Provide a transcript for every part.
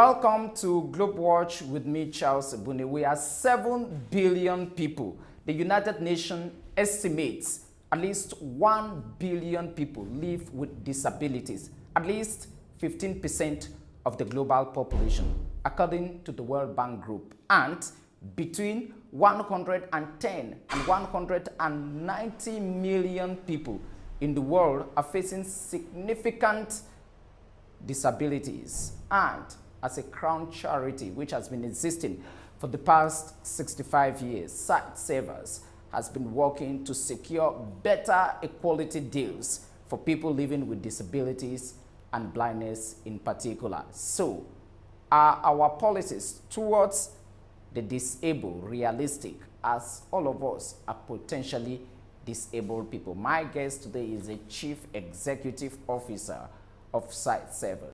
Welcome to GLOBEWATCH with me, Charles Ebune. We are 7 billion people. The United Nations estimates at least 1 billion people live with disabilities, at least 15% of the global population, according to the World Bank Group. And between 110 and 190 million people in the world are facing significant disabilities. And as a crown charity which has been existing for the past 65 years, SIGHTSAVERS has been working to secure better equality deals for people living with disabilities and blindness in particular. So, are our policies towards the disabled realistic, as all of us are potentially disabled people? My guest today is the Chief Executive Officer of SIGHTSAVERS.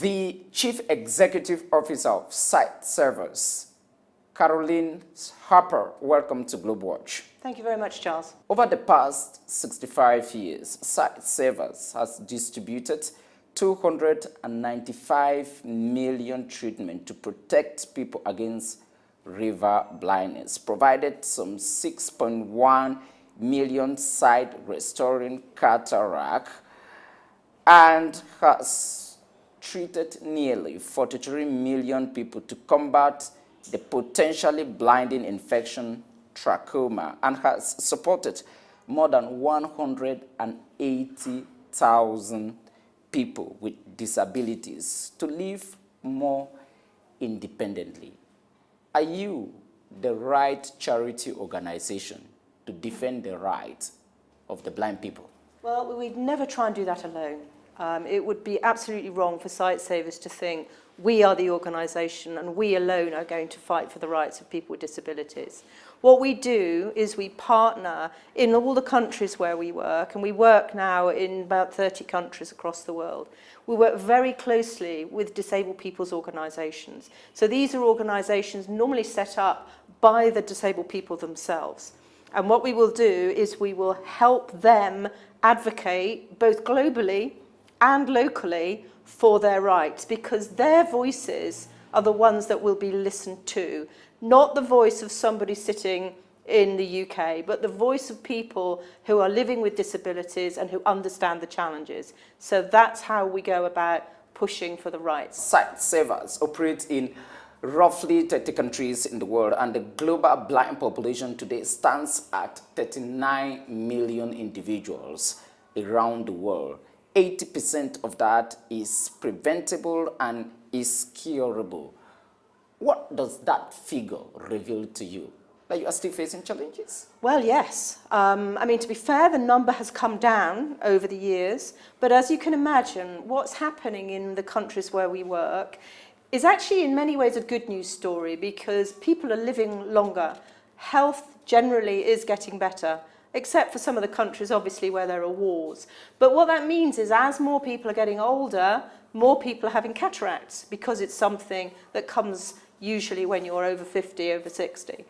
The Chief Executive Officer of SIGHTSAVERS, Caroline Harper, welcome to GLOBEWATCH. Thank you very much, Charles. Over the past 65 years, SIGHTSAVERS has distributed 295 million treatments to protect people against river blindness, provided some 6.1 million sight restoring cataract, and has treated nearly 43 million people to combat the potentially blinding infection trachoma, and has supported more than 180,000 people with disabilities to live more independently. Are you the right charity organization to defend the rights of the blind people? Well, we'd never try and do that alone. It would be absolutely wrong for SIGHTSAVERS to think we are the organisation and we alone are going to fight for the rights of people with disabilities. What we do is we partner in all the countries where we work, and we work now in about 30 countries across the world. We work very closely with disabled people's organisations. So these are organisations normally set up by the disabled people themselves. And what we will do is we will help them advocate both globally and locally for their rights, because their voices are the ones that will be listened to, not the voice of somebody sitting in the UK, but the voice of people who are living with disabilities and who understand the challenges. So that's how we go about pushing for the rights. SIGHTSAVERS operates in roughly 30 countries in the world, and the global blind population today stands at 39 million individuals around the world. 80% of that is preventable and is curable. What does that figure reveal to you? That you are still facing challenges? Well, yes. I mean, to be fair, the number has come down over the years. But as you can imagine, what's happening in the countries where we work is actually in many ways a good news story, because people are living longer. Health generally is getting better, except for some of the countries, obviously, where there are wars. But what that means is as more people are getting older, more people are having cataracts, because it's something that comes usually when you're over 50, over 60.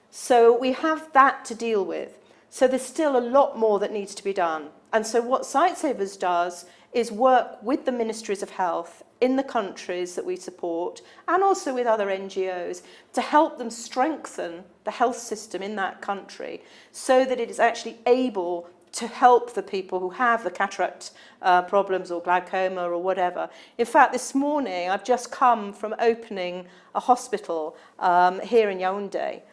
So we have that to deal with. So there's still a lot more that needs to be done. And so what SIGHTSAVERS does is work with the Ministries of Health in the countries that we support, and also with other NGOs, to help them strengthen the health system in that country so that it is actually able to help the people who have the cataract problems or glaucoma or whatever. In fact, this morning I've just come from opening a hospital here in Yaoundé,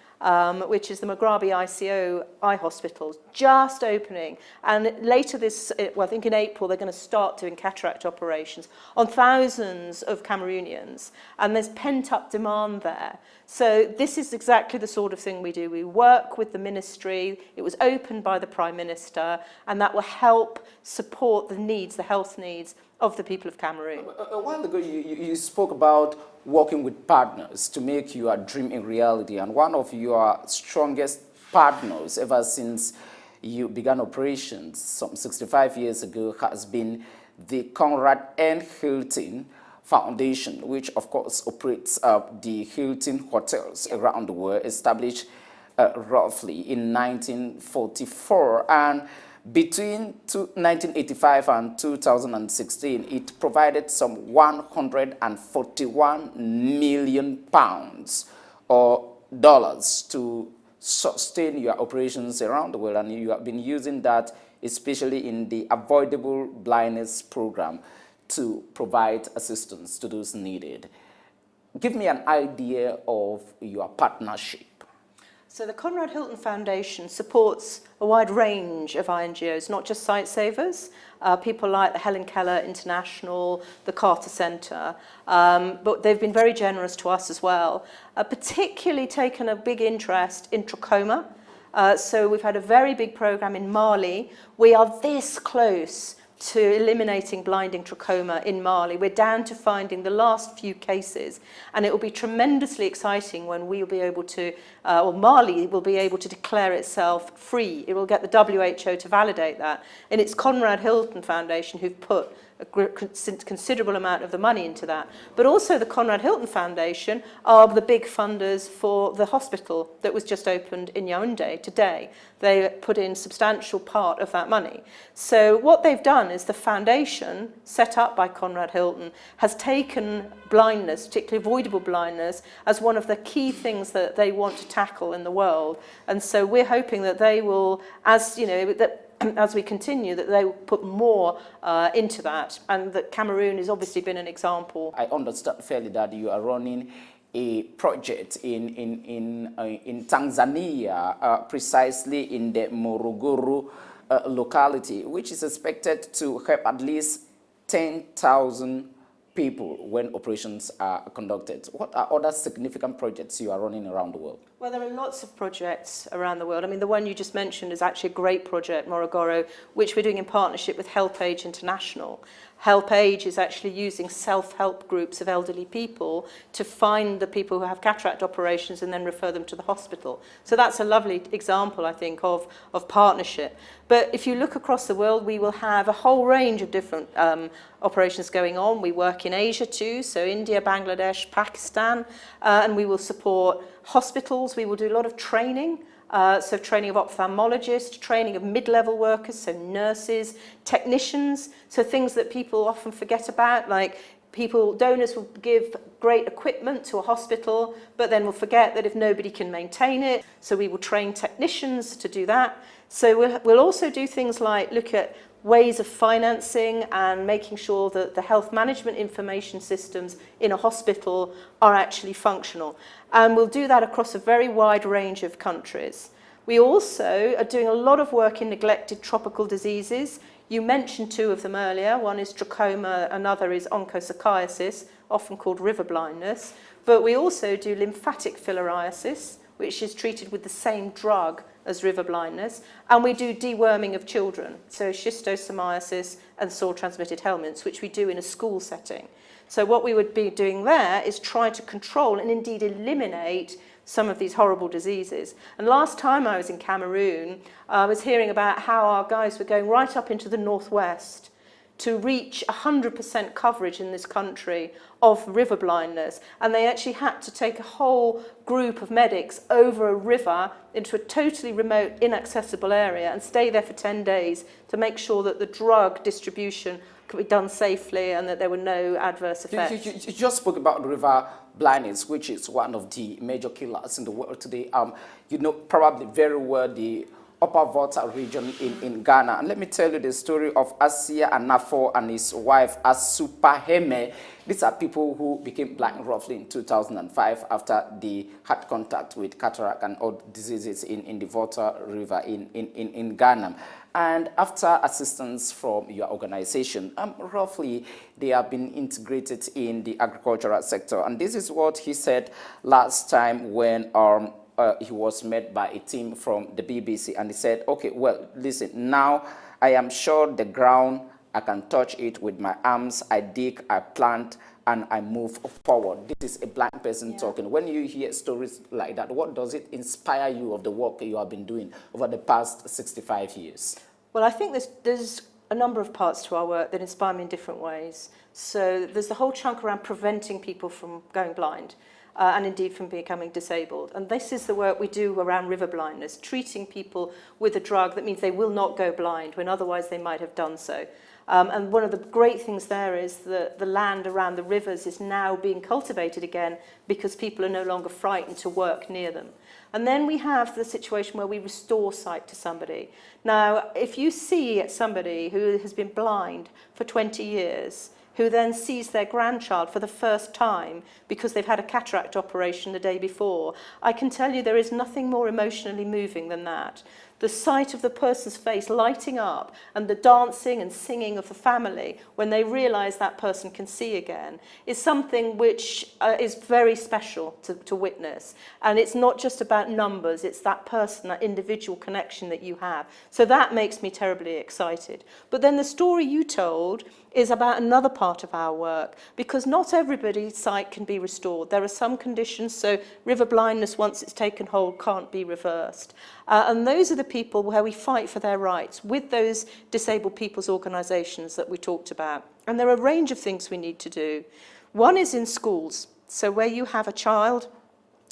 which is the Maghrabi ICO eye hospital, just opening. And later this, well, I think in April, they're going to start doing cataract operations on thousands of Cameroonians. And there's pent-up demand there. So this is exactly the sort of thing we do. We work with the ministry. It was opened by the Prime Minister, and that will help support the needs, the health needs of the people of Cameroon. A while ago, you spoke about working with partners to make your dream a reality, and one of your strongest partners ever since you began operations some 65 years ago has been the Conrad and Hilton Foundation, which of course operates the Hilton hotels around the world, established roughly in 1944, and between 1985 and 2016, it provided some 141 million pounds or dollars to sustain your operations around the world, and you have been using that especially in the avoidable blindness program to provide assistance to those needed. Give me an idea of your partnership. So the Conrad Hilton Foundation supports a wide range of NGOs, not just SIGHTSAVERS, people like the Helen Keller International, the Carter Centre, but they've been very generous to us as well, particularly taken a big interest in trachoma. So we've had a very big program in Mali. We are this close to eliminating blinding trachoma in Mali. We're down to finding the last few cases, and it will be tremendously exciting when we will be able to, or Mali will be able to declare itself free. It will get the WHO to validate that. And it's Conrad Hilton Foundation who've put a considerable amount of the money into that. But also the Conrad Hilton Foundation are the big funders for the hospital that was just opened in Yaoundé today. They put in substantial part of that money. So what they've done is the foundation set up by Conrad Hilton has taken blindness, particularly avoidable blindness, as one of the key things that they want to tackle in the world. And so we're hoping that they will, as you know, that as we continue, that they will put more into that, and that Cameroon has obviously been an example. I understand fairly that you are running a project in Tanzania, precisely in the Morogoro locality, which is expected to help at least 10,000 people when operations are conducted. What are other significant projects you are running around the world? Well, there are lots of projects around the world. I mean, the one you just mentioned is actually a great project, Morogoro, which we're doing in partnership with HelpAge International. HelpAge is actually using self-help groups of elderly people to find the people who have cataract operations and then refer them to the hospital. So that's a lovely example, I think, of partnership. But if you look across the world, we will have a whole range of different operations going on. We work in Asia too, so India, Bangladesh, Pakistan, and we will support hospitals. We will do a lot of training. So training of ophthalmologists, training of mid-level workers, so nurses, technicians, so things that people often forget about, like donors will give great equipment to a hospital, but then will forget that if nobody can maintain it, so we will train technicians to do that. So we'll also do things like look at ways of financing and making sure that the health management information systems in a hospital are actually functional. And we'll do that across a very wide range of countries. We also are doing a lot of work in neglected tropical diseases. You mentioned two of them earlier. One is trachoma, another is onchocerciasis, often called river blindness. But we also do lymphatic filariasis, which is treated with the same drug as river blindness, and we do deworming of children, so schistosomiasis and soil-transmitted helminths, which we do in a school setting. So what we would be doing there is try to control and indeed eliminate some of these horrible diseases. And last time I was in Cameroon, I was hearing about how our guys were going right up into the northwest to reach 100% coverage in this country of river blindness. And they actually had to take a whole group of medics over a river into a totally remote, inaccessible area and stay there for 10 days to make sure that the drug distribution could be done safely and that there were no adverse effects. You just spoke about river blindness, which is one of the major killers in the world today. You know probably very well the Upper Volta region in Ghana. And let me tell you the story of Asia Anafo and his wife Asupaheme. These are people who became blind roughly in 2005 after they had contact with cataract and other diseases in the Volta River in Ghana. And after assistance from your organization, roughly they have been integrated in the agricultural sector. And this is what he said last time when he was met by a team from the BBC, and he said, okay, well, listen, now I am sure the ground, I can touch it with my arms, I dig, I plant, and I move forward. This is a blind person talking. When you hear stories like that, what does it inspire you of the work you have been doing over the past 65 years? Well, I think there's a number of parts to our work that inspire me in different ways. So there's the whole chunk around preventing people from going blind. And indeed from becoming disabled. And this is the work we do around river blindness, treating people with a drug that means they will not go blind when otherwise they might have done so. And one of the great things there is that the land around the rivers is now being cultivated again because people are no longer frightened to work near them. And then we have the situation where we restore sight to somebody. Now, if you see somebody who has been blind for 20 years, who then sees their grandchild for the first time because they've had a cataract operation the day before, I can tell you there is nothing more emotionally moving than that. The sight of the person's face lighting up and the dancing and singing of the family when they realise that person can see again is something which is very special to witness. And it's not just about numbers, it's that person, that individual connection that you have. So that makes me terribly excited. But then the story you told is about another part of our work, because not everybody's sight can be restored. There are some conditions, so river blindness, once it's taken hold, can't be reversed. And those are the people where we fight for their rights with those disabled people's organisations that we talked about. And there are a range of things we need to do. One is in schools. So where you have a child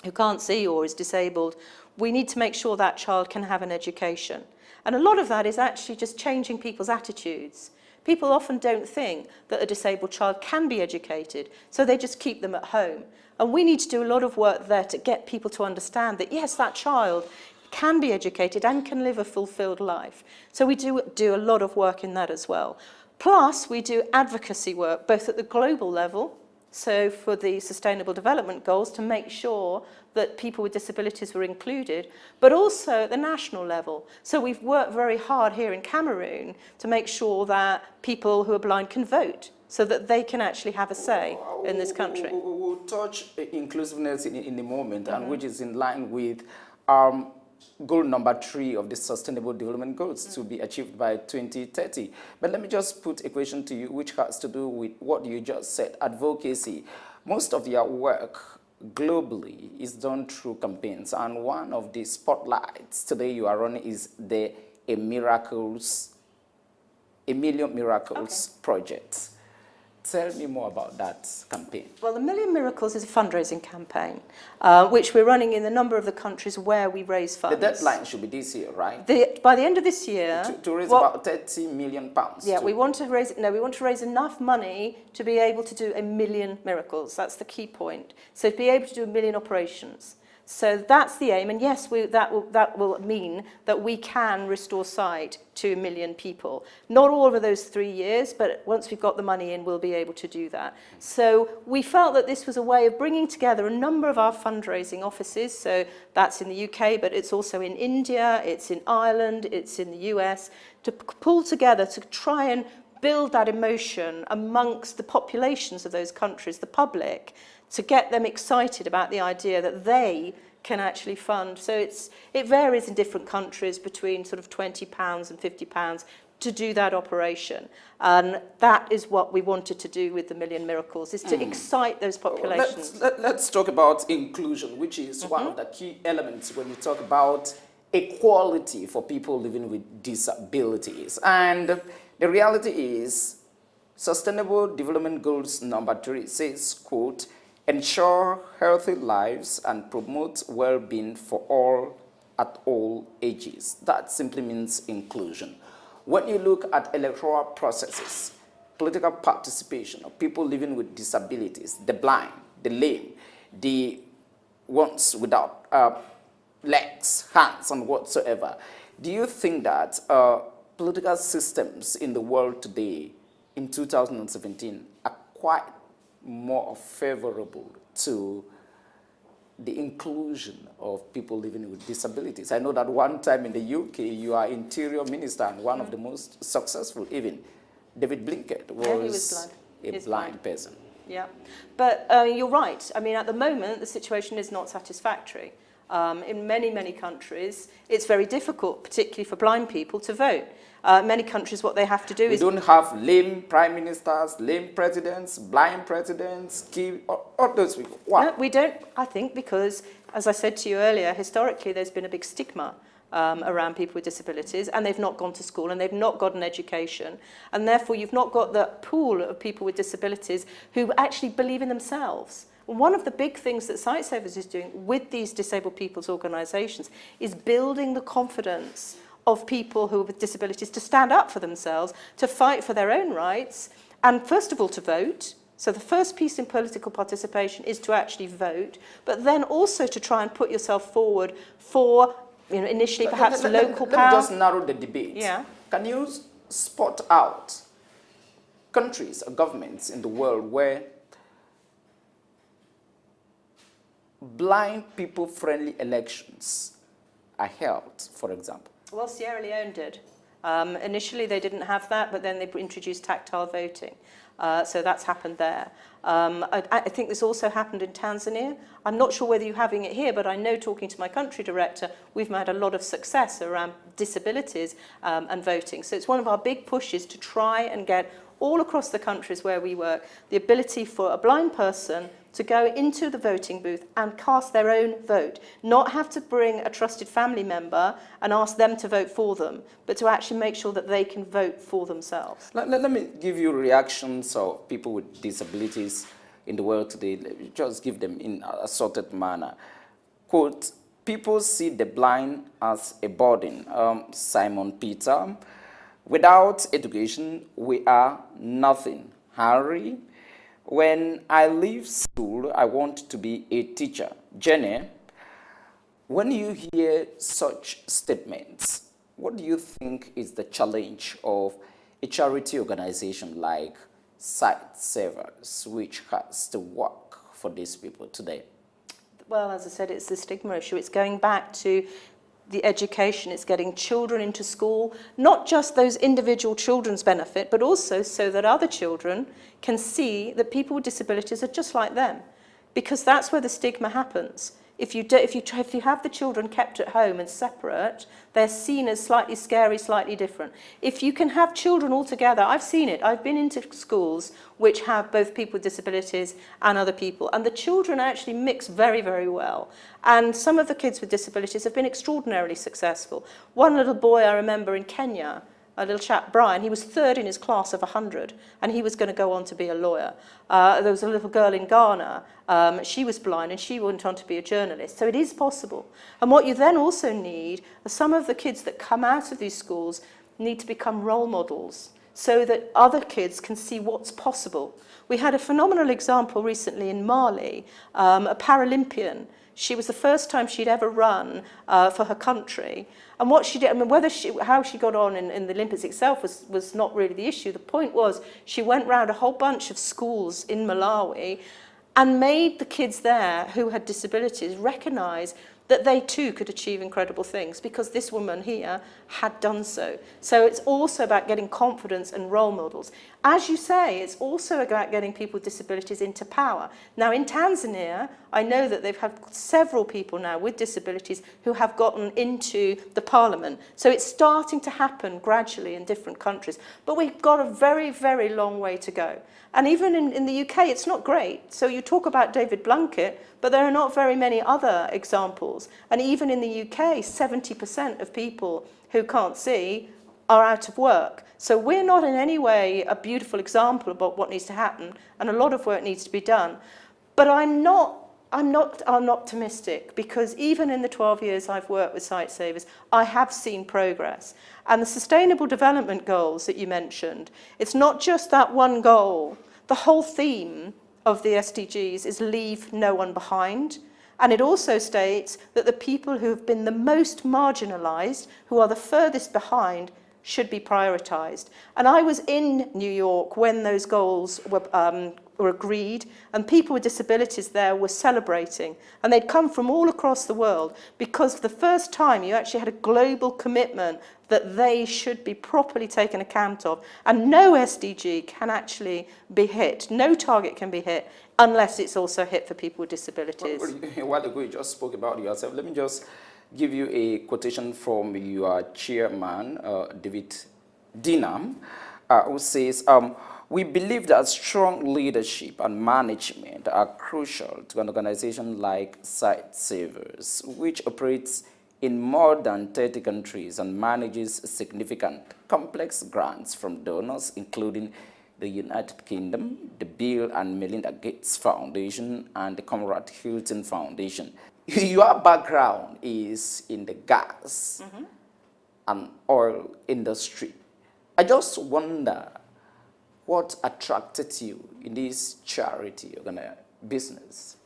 who can't see or is disabled, we need to make sure that child can have an education. And a lot of that is actually just changing people's attitudes. People often don't think that a disabled child can be educated, so they just keep them at home. And we need to do a lot of work there to get people to understand that, yes, that child can be educated and can live a fulfilled life. So we do a lot of work in that as well. Plus, we do advocacy work, both at the global level, so for the Sustainable Development Goals, to make sure that people with disabilities were included, but also at the national level. So we've worked very hard here in Cameroon to make sure that people who are blind can vote, so that they can actually have a say in this country. We'll touch inclusiveness in a moment, and which is in line with goal number 3 of the Sustainable Development Goals to be achieved by 2030. But let me just put a question to you which has to do with what you just said, advocacy. Most of your work globally is done through campaigns, and one of the spotlights today you are running is the A Million Miracles project. Tell me more about that campaign. Well, the Million Miracles is a fundraising campaign, which we're running in a number of the countries where we raise funds. The deadline should be this year, right? By the end of this year... To raise about £30 million. Yeah, we want to raise enough money to be able to do 1 million miracles. That's the key point. So to be able to do 1 million operations. So that's the aim, and yes, that will mean that we can restore sight to 1 million people. Not all of those 3 years, but once we've got the money in, we'll be able to do that. So we felt that this was a way of bringing together a number of our fundraising offices. So that's in the UK, but it's also in India, it's in Ireland, it's in the US, to pull together to try and build that emotion amongst the populations of those countries, the public, to get them excited about the idea that they can actually fund. So it varies in different countries between sort of £20 and £50 to do that operation. And that is what we wanted to do with the Million Miracles, is to excite those populations. Let's talk about inclusion, which is one of the key elements when we talk about equality for people living with disabilities. And the reality is, Sustainable Development Goals number 3 says, quote, ensure healthy lives and promote well-being for all at all ages. That simply means inclusion. When you look at electoral processes, political participation of people living with disabilities, the blind, the lame, the ones without legs, hands, and whatsoever, do you think that political systems in the world today, in 2017, are quite more favorable to the inclusion of people living with disabilities? I know that one time in the UK, you are Interior Minister, and one of the most successful even, David Blinkett, was a blind person. Yeah, but you're right. I mean, at the moment, the situation is not satisfactory. In many, many countries, it's very difficult, particularly for blind people, to vote. Many countries, what they have to do is... We don't have lame prime ministers, lame presidents, blind presidents, all those people. Why? No, we don't, I think, because, as I said to you earlier, historically there's been a big stigma around people with disabilities, and they've not gone to school and they've not got an education, and therefore you've not got the pool of people with disabilities who actually believe in themselves. One of the big things that SIGHTSAVERS is doing with these disabled people's organisations is building the confidence of people who are with disabilities to stand up for themselves, to fight for their own rights, and first of all to vote. So the first piece in political participation is to actually vote, but then also to try and put yourself forward for, initially perhaps local power. Let me just narrow the debate. Yeah. Can you spot out countries or governments in the world where blind people-friendly elections are held, for example? Well, Sierra Leone did. Initially, they didn't have that, but then they introduced tactile voting. So that's happened there. I think this also happened in Tanzania. I'm not sure whether you're having it here, but I know, talking to my country director, we've had a lot of success around disabilities and voting. So it's one of our big pushes to try and get all across the countries where we work the ability for a blind person to go into the voting booth and cast their own vote, not have to bring a trusted family member and ask them to vote for them, but to actually make sure that they can vote for themselves. Let me give you reactions of people with disabilities in the world today. Let me just give them in a sorted manner. Quote, people see the blind as a burden. Simon Peter, without education, we are nothing. Harry, when I leave school, I want to be a teacher. Jenny, when you hear such statements, what do you think is the challenge of a charity organization like SIGHTSAVERS, which has to work for these people today? Well, as I said, it's the stigma issue. It's going back to the education, it's getting children into school, not just those individual children's benefit, but also so that other children can see that people with disabilities are just like them. Because that's where the stigma happens. If you have the children kept at home and separate, they're seen as slightly scary, slightly different. If you can have children all together, I've seen it. I've been into schools which have both people with disabilities and other people, and the children actually mix very, very well. And some of the kids with disabilities have been extraordinarily successful. One little boy I remember in Kenya, a little chap, Brian, he was third in his class of 100, and he was going to go on to be a lawyer. There was a little girl in Ghana, she was blind, and she went on to be a journalist. So it is possible. And what you then also need are some of the kids that come out of these schools need to become role models so that other kids can see what's possible. We had a phenomenal example recently in Mali, a Paralympian. She was the first time she'd ever run for her country. And what she did, I mean, how she got on in the Olympics itself was not really the issue. The point was she went round a whole bunch of schools in Malawi and made the kids there who had disabilities recognise that they too could achieve incredible things because this woman here had done so. So it's also about getting confidence and role models. As you say, it's also about getting people with disabilities into power. Now in Tanzania, I know that they've had several people now with disabilities who have gotten into the parliament. So it's starting to happen gradually in different countries. But we've got a very, very long way to go. And even in the UK, it's not great. So you talk about David Blunkett, but there are not very many other examples. And even in the UK, 70% of people who can't see are out of work. So we're not in any way a beautiful example about what needs to happen, and a lot of work needs to be done. But I'm not optimistic, because even in the 12 years I've worked with SIGHTSAVERS, I have seen progress. And the Sustainable Development Goals that you mentioned, it's not just that one goal. The whole theme of the SDGs is leave no one behind. And it also states that the people who have been the most marginalised, who are the furthest behind, should be prioritised. And I was in New York when those goals were agreed, and people with disabilities there were celebrating. And they'd come from all across the world, because for the first time you actually had a global commitment that they should be properly taken account of. And no SDG can actually be hit, no target can be hit, unless it's also hit for people with disabilities. A while ago you just spoke about yourself. Let me just give you a quotation from your chairman, David Dinam, who says, we believe that strong leadership and management are crucial to an organization like SIGHTSAVERS, which operates in more than 30 countries and manages significant complex grants from donors, including the United Kingdom, the Bill and Melinda Gates Foundation, and the Conrad Hilton Foundation. Your background is in the gas and oil industry. I just wonder what attracted you in this charity business?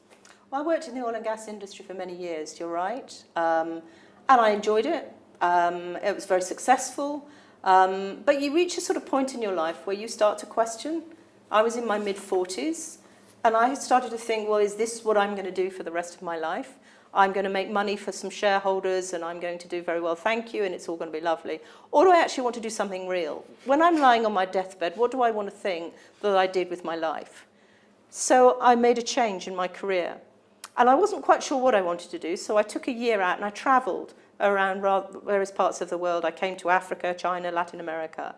Well, I worked in the oil and gas industry for many years, you're right, and I enjoyed it. It was very successful, but you reach a sort of point in your life where you start to question. I was in my mid-40s, and I started to think, well, is this what I'm going to do for the rest of my life? I'm going to make money for some shareholders, and I'm going to do very well, thank you, and it's all going to be lovely. Or do I actually want to do something real? When I'm lying on my deathbed, what do I want to think that I did with my life? So I made a change in my career. And I wasn't quite sure what I wanted to do, so I took a year out and I travelled around various parts of the world. I came to Africa, China, Latin America.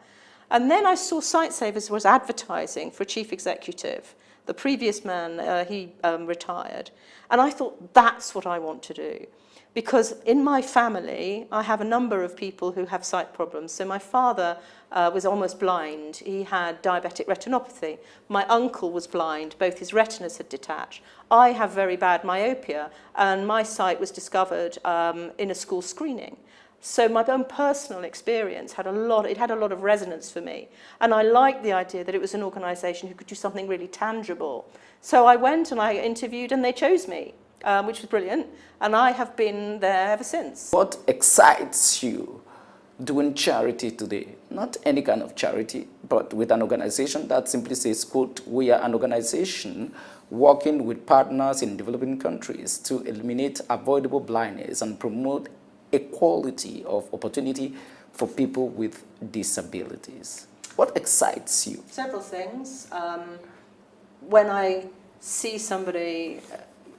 And then I saw SIGHTSAVERS was advertising for a chief executive. The previous man, he retired. And I thought, that's what I want to do. Because in my family, I have a number of people who have sight problems. So my father was almost blind. He had diabetic retinopathy. My uncle was blind. Both his retinas had detached. I have very bad myopia, and my sight was discovered in a school screening. So my own personal experience had a lot of resonance for me. And I liked the idea that it was an organisation who could do something really tangible. So I went and I interviewed, and they chose me. Which was brilliant, and I have been there ever since. What excites you doing charity today? Not any kind of charity, but with an organization that simply says, quote, we are an organization working with partners in developing countries to eliminate avoidable blindness and promote equality of opportunity for people with disabilities. What excites you? Several things. When I see somebody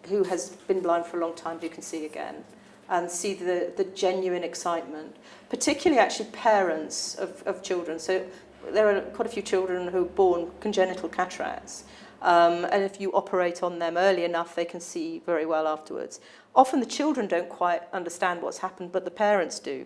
who has been blind for a long time who can see again, and see the genuine excitement, particularly actually parents of children. So there are quite a few children who are born congenital cataracts, and if you operate on them early enough, they can see very well afterwards. Often the children don't quite understand what's happened, but the parents do.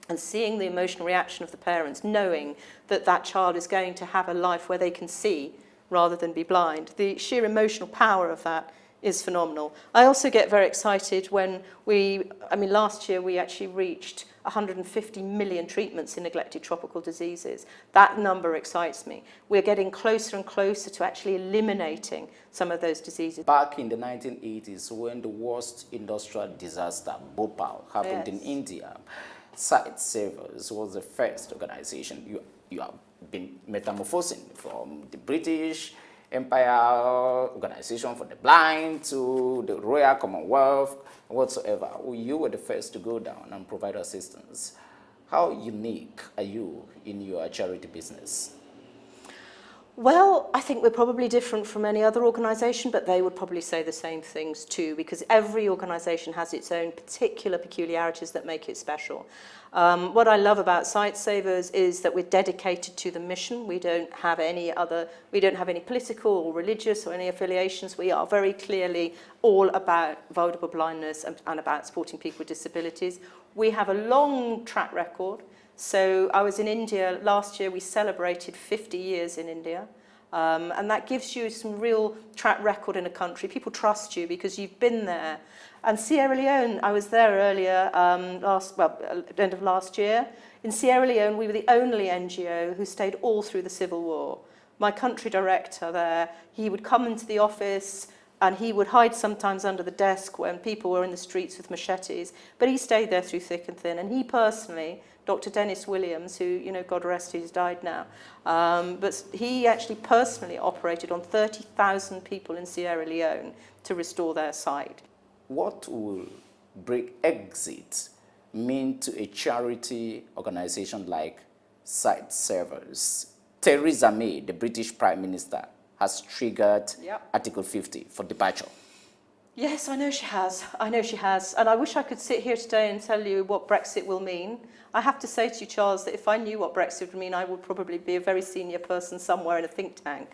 And seeing the emotional reaction of the parents, knowing that that child is going to have a life where they can see rather than be blind, the sheer emotional power of that is phenomenal. I also get very excited when last year we actually reached 150 million treatments in neglected tropical diseases. That number excites me. We're getting closer and closer to actually eliminating some of those diseases. Back in the 1980s, when the worst industrial disaster, Bhopal, happened in India, SIGHTSAVERS was the first organization. You have been metamorphosing from the British Empire Organization for the Blind to the Royal Commonwealth, whatsoever. You were the first to go down and provide assistance. How unique are you in your charity business? Well, I think we're probably different from any other organisation, but they would probably say the same things too, because every organisation has its own particular peculiarities that make it special. What I love about SIGHTSAVERS is that we're dedicated to the mission. We don't have any political or religious or any affiliations. We are very clearly all about avoidable blindness and about supporting people with disabilities. We have a long track record. So I was in India last year. We celebrated 50 years in India. And that gives you some real track record in a country. People trust you because you've been there. And Sierra Leone, I was there earlier, end of last year. In Sierra Leone, we were the only NGO who stayed all through the civil war. My country director there, he would come into the office and he would hide sometimes under the desk when people were in the streets with machetes, but he stayed there through thick and thin. And he personally, Dr. Dennis Williams, who, God rest, he's died now, but he actually personally operated on 30,000 people in Sierra Leone to restore their sight. What will Brexit mean to a charity organization like SIGHTSAVERS? Theresa May, the British Prime Minister, has triggered Article 50 for departure. Yes, I know she has. And I wish I could sit here today and tell you what Brexit will mean. I have to say to you, Charles, that if I knew what Brexit would mean, I would probably be a very senior person somewhere in a think tank.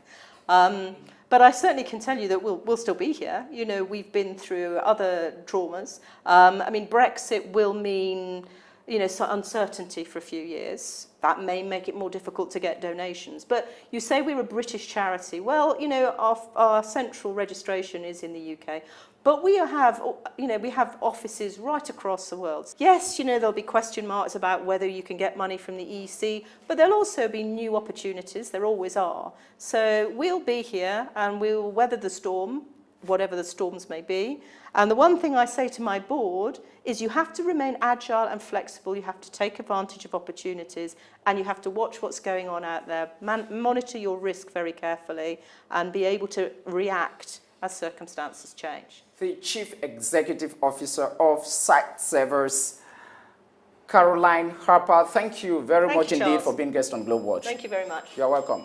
But I certainly can tell you that we'll still be here. You know, we've been through other traumas. I mean, Brexit will mean, you know, uncertainty for a few years. That may make it more difficult to get donations. But you say we're a British charity. Well, you know, our central registration is in the UK. But we have, you know, we have offices right across the world. Yes, you know, there'll be question marks about whether you can get money from the EC, but there'll also be new opportunities. There always are. So we'll be here and we'll weather the storm, whatever the storms may be. And the one thing I say to my board is you have to remain agile and flexible. You have to take advantage of opportunities and you have to watch what's going on out there, monitor your risk very carefully and be able to react as circumstances change. The Chief Executive Officer of SIGHTSAVERS, Caroline Harper, thank you very much indeed for being guest on GlobeWatch. Thank you very much. You're welcome.